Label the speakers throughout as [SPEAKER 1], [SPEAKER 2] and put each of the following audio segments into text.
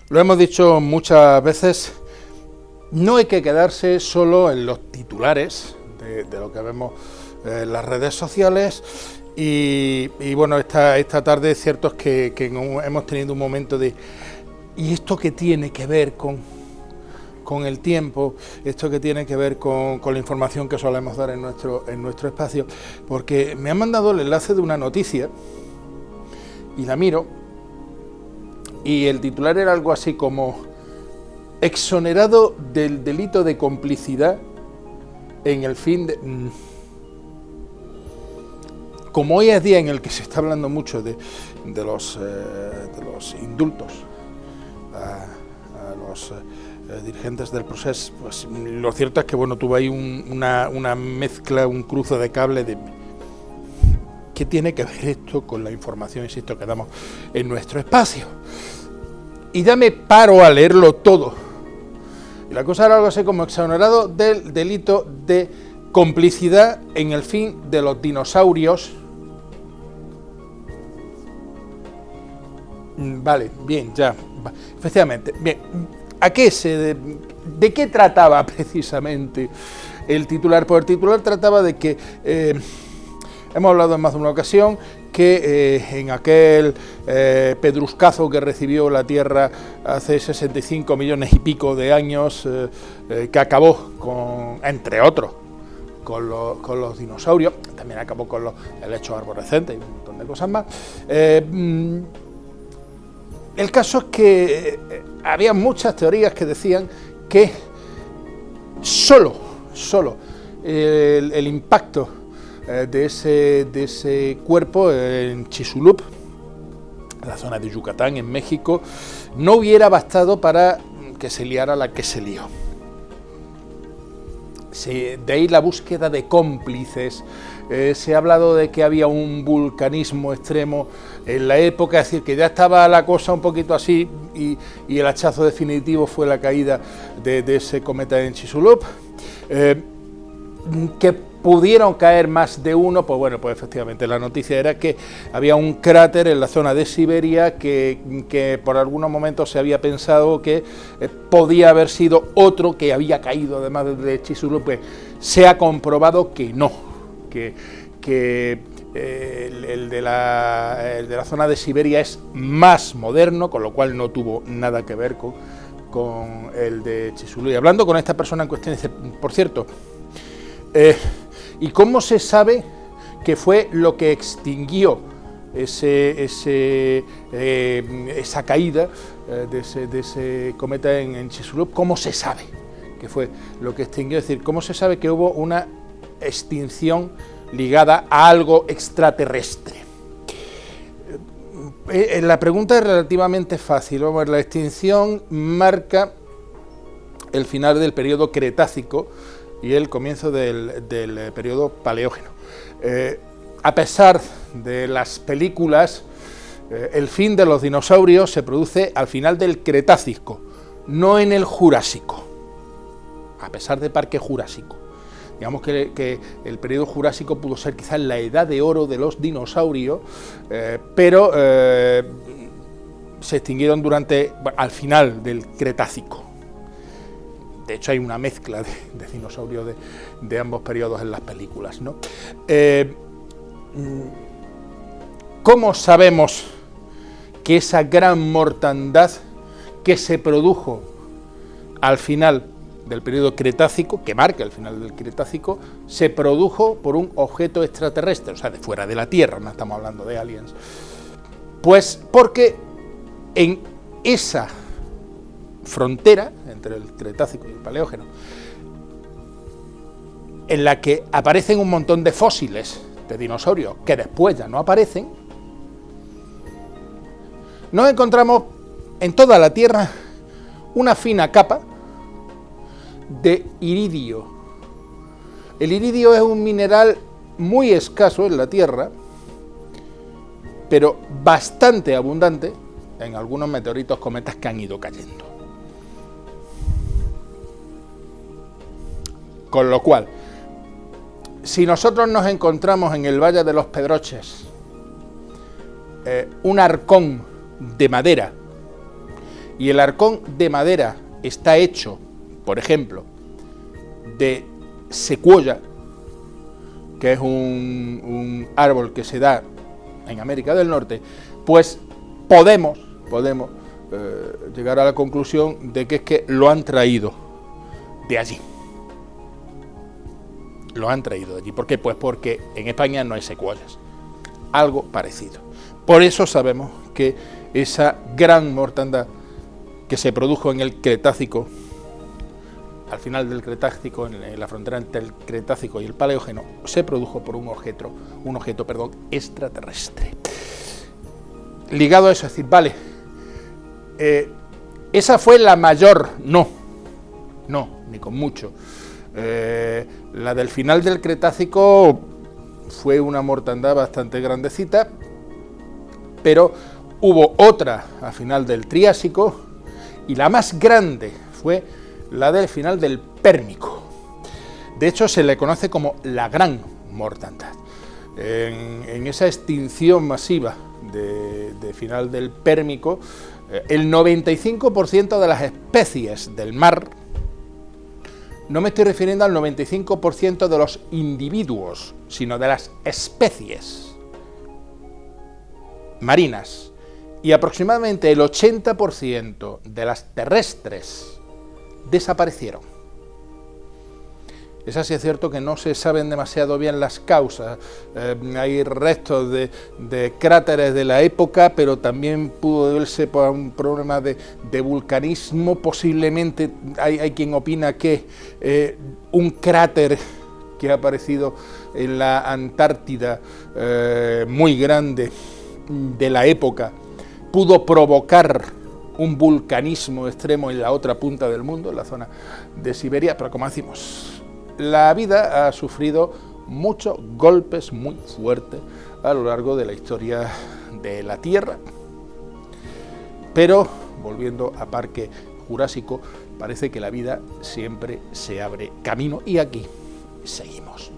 [SPEAKER 1] Lo hemos dicho muchas veces, no hay que quedarse solo en los titulares de lo que vemos en las redes sociales y bueno, esta tarde es cierto que hemos tenido un momento de ¿y esto qué tiene que ver con el tiempo? ¿Esto qué tiene que ver con la información que solemos dar en nuestro espacio? Porque me han mandado el enlace de una noticia y la miro y el titular era algo así como exonerado del delito de complicidad en el fin de... Como hoy es día en el que se está hablando mucho de los indultos a los dirigentes del proceso, pues lo cierto es que bueno, tuve ahí una mezcla, un cruce de cable de... ¿Qué tiene que ver esto con la información, insisto, que damos en nuestro espacio? Y ya me paro a leerlo todo. Y la cosa era algo así como exonerado del delito de complicidad en el fin de los dinosaurios. Vale, bien, ya, efectivamente. Bien, ¿de qué trataba precisamente el titular? Pues el titular trataba de que, hemos hablado en más de una ocasión, que en aquel pedruscazo que recibió la Tierra hace 65 millones y pico de años, que acabó con, entre otros, con los dinosaurios, también acabó con los helechos arborescentes y un montón de cosas más. El caso es que había muchas teorías que decían que solo el impacto de ese cuerpo en Chicxulub, en la zona de Yucatán, en México, no hubiera bastado para que se liara la que se lió. De ahí la búsqueda de cómplices. Se ha hablado de que había un vulcanismo extremo en la época, es decir, que ya estaba la cosa un poquito así y el hachazo definitivo fue la caída de ese cometa en Chicxulub. Que pudieron caer más de uno, pues bueno, pues efectivamente la noticia era que había un cráter en la zona de Siberia que por algunos momentos se había pensado que podía haber sido otro que había caído además de Chicxulub. Pues se ha comprobado que no, que el de la zona de Siberia es más moderno, con lo cual no tuvo nada que ver con el de Chicxulub. Y hablando con esta persona en cuestión, dice, por cierto, ¿y cómo se sabe que fue lo que extinguió esa caída de ese cometa en Chicxulub? ¿Cómo se sabe que fue lo que extinguió? Es decir, ¿cómo se sabe que hubo una extinción ligada a algo extraterrestre? La pregunta es relativamente fácil. Vamos a ver, la extinción marca el final del periodo Cretácico y el comienzo del periodo Paleógeno. A pesar de las películas, el fin de los dinosaurios se produce al final del Cretácico, no en el Jurásico, a pesar de Parque Jurásico. Digamos que el periodo Jurásico pudo ser quizás la edad de oro de los dinosaurios, pero se extinguieron al final del Cretácico. De hecho, hay una mezcla de dinosaurios de ambos periodos en las películas, ¿no? ¿Cómo sabemos que esa gran mortandad que se produjo al final del periodo Cretácico, que marca el final del Cretácico, se produjo por un objeto extraterrestre, o sea, de fuera de la Tierra, no estamos hablando de aliens? Pues porque en esa frontera entre el Cretácico y el Paleógeno, en la que aparecen un montón de fósiles de dinosaurios que después ya no aparecen, nos encontramos en toda la Tierra una fina capa de iridio. El iridio es un mineral muy escaso en la Tierra, pero bastante abundante en algunos meteoritos cometas que han ido cayendo. Con lo cual, Si nosotros nos encontramos en el Valle de los Pedroches un arcón de madera, y el arcón de madera está hecho, por ejemplo, de secuoya, que es un árbol que se da en América del Norte, pues podemos llegar a la conclusión de que es que lo han traído de allí. Lo han traído de allí. ¿Por qué? Pues porque en España no hay secuoyas. Algo parecido. Por eso sabemos que esa gran mortandad que se produjo en el Cretácico, al final del Cretácico, en la frontera entre el Cretácico y el Paleógeno, se produjo por un objeto extraterrestre. Ligado a eso, es decir, vale, esa fue la mayor, no, ni con mucho. La del final del Cretácico fue una mortandad bastante grandecita, pero hubo otra al final del Triásico, y la más grande fue la del final del Pérmico. De hecho, se le conoce como la Gran Mortandad. En esa extinción masiva de final del Pérmico, el 95% de las especies del mar, no me estoy refiriendo al 95% de los individuos, sino de las especies marinas, y aproximadamente el 80% de las terrestres desaparecieron. Es así, es cierto que no se saben demasiado bien las causas. Hay restos de cráteres de la época, pero también pudo deberse por un problema de vulcanismo. Posiblemente hay quien opina que un cráter que ha aparecido en la Antártida, muy grande, de la época, pudo provocar un vulcanismo extremo en la otra punta del mundo, en la zona de Siberia. Pero como decimos, la vida ha sufrido muchos golpes muy fuertes a lo largo de la historia de la Tierra, pero volviendo a Parque Jurásico, parece que la vida siempre se abre camino, y aquí seguimos.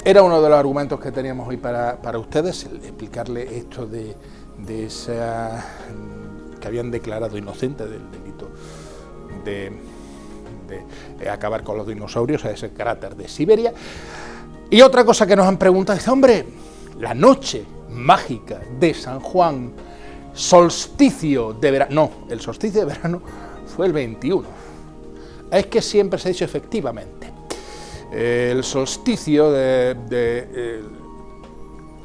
[SPEAKER 1] Era uno de los argumentos que teníamos hoy para ustedes, el explicarle esto de esa que habían declarado inocente del delito de acabar con los dinosaurios, a ese cráter de Siberia. Y otra cosa que nos han preguntado es, hombre, la noche mágica de San Juan, solsticio de verano. No, el solsticio de verano fue el 21. Es que siempre se ha dicho efectivamente. El solsticio de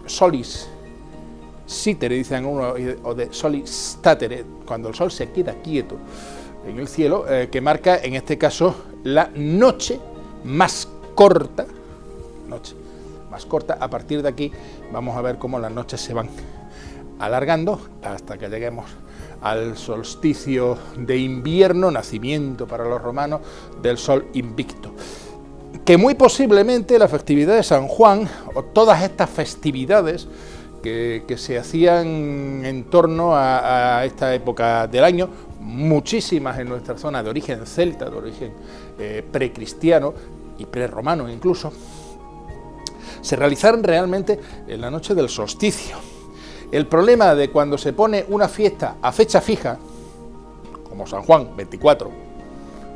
[SPEAKER 1] solis sitere, dicen uno, o de solis statere, cuando el sol se queda quieto en el cielo, que marca en este caso la noche más corta. A partir de aquí vamos a ver cómo las noches se van alargando hasta que lleguemos al solsticio de invierno, nacimiento para los romanos del sol invicto. Que muy posiblemente la festividad de San Juan, o todas estas festividades que se hacían en torno a esta época del año, muchísimas en nuestra zona de origen celta, de origen precristiano y prerromano incluso, se realizaron realmente en la noche del solsticio. El problema de cuando se pone una fiesta a fecha fija, como San Juan, 24,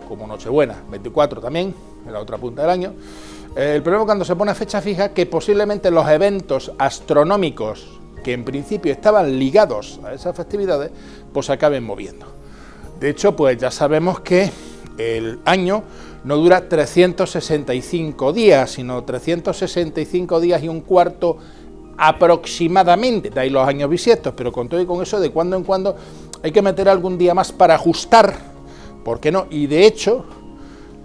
[SPEAKER 1] como Nochebuena, 24 también, en la otra punta del año, el problema cuando se pone a fecha fija, que posiblemente los eventos astronómicos que en principio estaban ligados a esas festividades, pues se acaben moviendo. De hecho, pues ya sabemos que el año no dura 365 días, sino 365 días y un cuarto aproximadamente, de ahí los años bisiestos, pero con todo y con eso, de cuando en cuando hay que meter algún día más para ajustar, ¿por qué no? Y de hecho,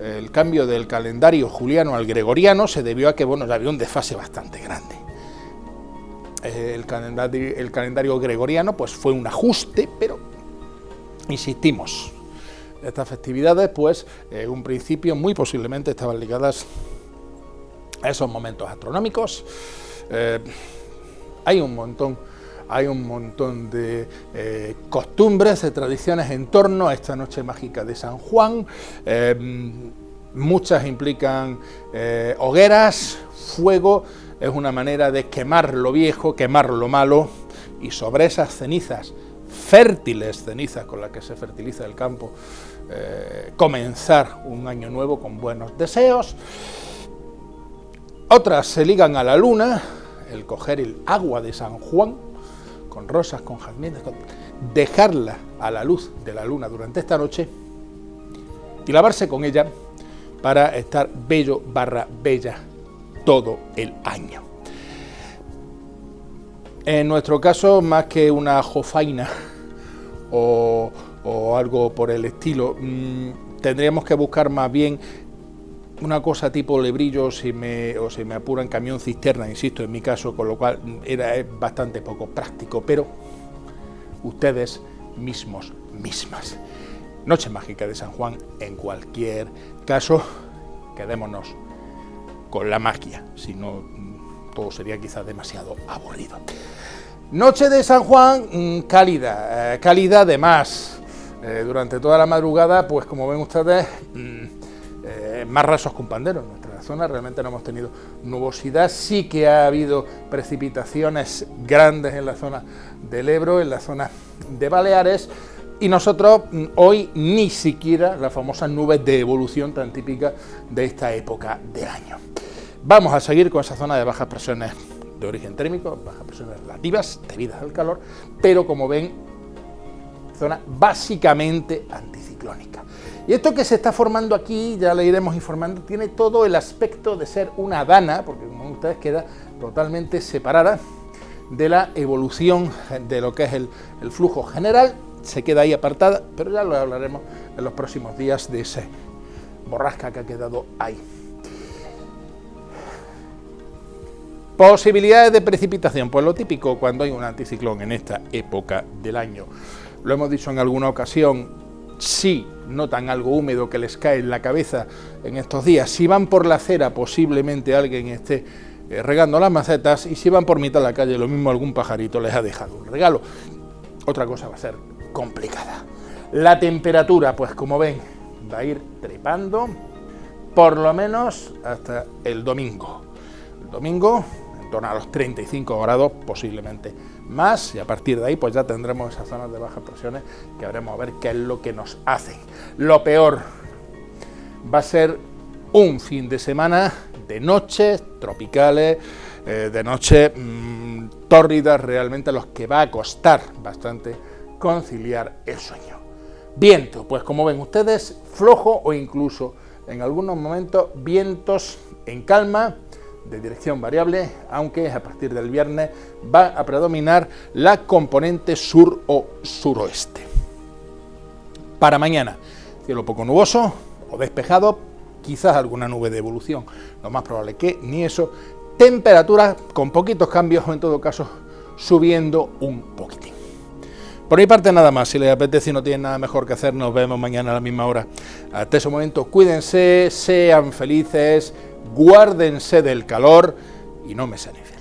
[SPEAKER 1] el cambio del calendario juliano al gregoriano se debió a que, bueno, ya había un desfase bastante grande. El calendario gregoriano pues fue un ajuste, pero insistimos, estas festividades pues en un principio muy posiblemente estaban ligadas a esos momentos astronómicos. Hay un montón de costumbres, de tradiciones en torno a esta noche mágica de San Juan. Muchas implican hogueras, fuego es una manera de quemar lo viejo, quemar lo malo, y sobre esas cenizas, fértiles cenizas con las que se fertiliza el campo, comenzar un año nuevo con buenos deseos. Otras se ligan a la luna, el coger el agua de San Juan, con rosas, con jazmines, dejarla a la luz de la luna durante esta noche y lavarse con ella para estar bello barra bella todo el año. En nuestro caso, más que una jofaina o algo por el estilo, tendríamos que buscar más bien una cosa tipo lebrillo, o si me apuran, camión cisterna, insisto, en mi caso, con lo cual es bastante poco práctico, pero ustedes mismos, mismas. Noche mágica de San Juan, en cualquier caso, quedémonos con la magia, si no todo sería quizás demasiado aburrido. Noche de San Juan, cálida, cálida de más. Durante toda la madrugada, pues como ven ustedes, más rasos que un pandero. En nuestra zona realmente no hemos tenido nubosidad, sí que ha habido precipitaciones grandes en la zona del Ebro, en la zona de Baleares, y nosotros hoy ni siquiera las famosas nubes de evolución tan típicas de esta época del año. Vamos a seguir con esa zona de bajas presiones de origen térmico, bajas presiones relativas debidas al calor, pero como ven, zona básicamente anticiclónica. Y esto que se está formando aquí, ya le iremos informando, tiene todo el aspecto de ser una dana, porque como ustedes queda totalmente separada de la evolución de lo que es el flujo general, se queda ahí apartada, pero ya lo hablaremos en los próximos días de ese borrasca que ha quedado ahí. Posibilidades de precipitación, pues lo típico cuando hay un anticiclón en esta época del año. Lo hemos dicho en alguna ocasión, si notan algo húmedo que les cae en la cabeza en estos días, si van por la acera posiblemente alguien esté regando las macetas, y si van por mitad de la calle lo mismo algún pajarito les ha dejado un regalo. Otra cosa va a ser complicada. La temperatura, pues como ven, va a ir trepando por lo menos hasta el domingo. El domingo en torno a los 35 grados, posiblemente más, y a partir de ahí pues ya tendremos esas zonas de bajas presiones que veremos a ver qué es lo que nos hacen. Lo peor va a ser un fin de semana de noches tropicales, de noches tórridas, realmente a los que va a costar bastante conciliar el sueño. Viento, pues como ven ustedes, flojo o incluso en algunos momentos vientos en calma, de dirección variable, aunque a partir del viernes va a predominar la componente sur o suroeste. Para mañana, cielo poco nuboso o despejado, quizás alguna nube de evolución, lo más probable que ni eso, temperaturas con poquitos cambios o en todo caso subiendo un poquitín. Por mi parte nada más, si les apetece y no tienen nada mejor que hacer, nos vemos mañana a la misma hora. Hasta ese momento cuídense, sean felices, guárdense del calor y no me sean infieles.